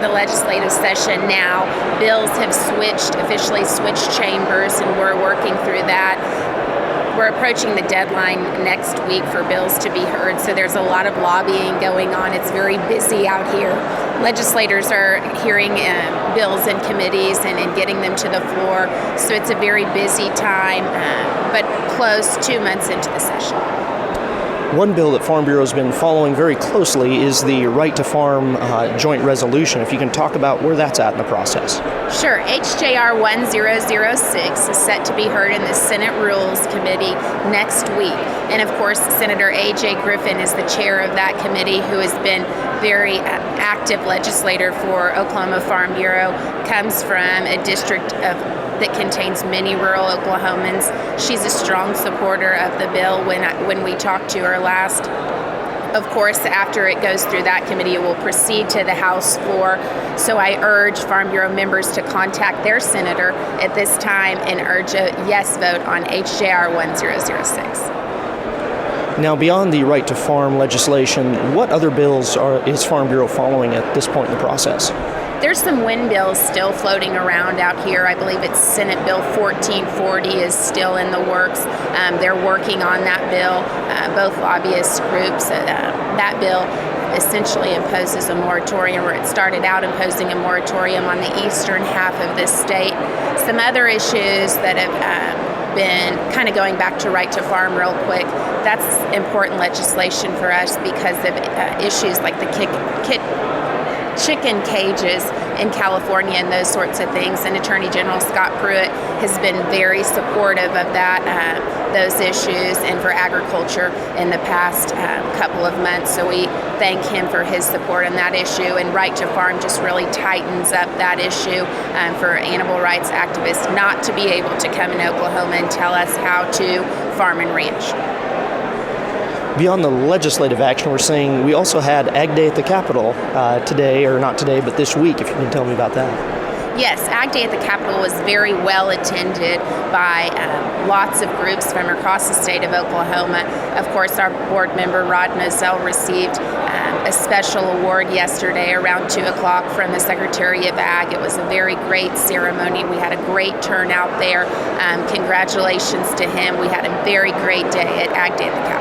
the legislative session now. Bills have officially switched chambers, and we're working through that. We're approaching the deadline next week for bills to be heard, so there's a lot of lobbying going on. It's very busy out here. Legislators are hearing bills in committees and getting them to the floor, so it's a very busy time, but close 2 months into the session. One bill that Farm Bureau has been following very closely is the Right to Farm joint resolution. If you can talk about where that's at in the process. Sure. HJR 1006 is set to be heard in the Senate Rules Committee next week. And of course, Senator A.J. Griffin is the chair of that committee, who has been very active legislator for Oklahoma Farm Bureau, comes from a district that contains many rural Oklahomans. She's a strong supporter of the bill. When we talked to her last, of course, after it goes through that committee, it will proceed to the House floor. So I urge Farm Bureau members to contact their senator at this time and urge a yes vote on HJR 1006. Now, beyond the Right to Farm legislation, what other bills is Farm Bureau following at this point in the process? There's some wind bills still floating around out here. I believe it's Senate Bill 1440 is still in the works. They're working on that bill, both lobbyist groups. That bill essentially imposes a moratorium, or it started out imposing a moratorium on the eastern half of this state. Some other issues that have been kind of going back to Right to Farm real quick. That's important legislation for us because of issues like the chicken cages in California and those sorts of things. And Attorney General Scott Pruitt has been very supportive of those issues and for agriculture in the past couple of months. So we thank him for his support on that issue. And Right to Farm just really tightens up that issue for animal rights activists not to be able to come in Oklahoma and tell us how to farm and ranch. Beyond the legislative action we're seeing, we also had Ag Day at the Capitol today, or not today, but this week, if you can tell me about that. Yes, Ag Day at the Capitol was very well attended by lots of groups from across the state of Oklahoma. Of course, our board member, Rod Moselle, received a special award yesterday around 2 o'clock from the Secretary of Ag. It was a very great ceremony. We had a great turnout there. Congratulations to him. We had a very great day at Ag Day at the Capitol.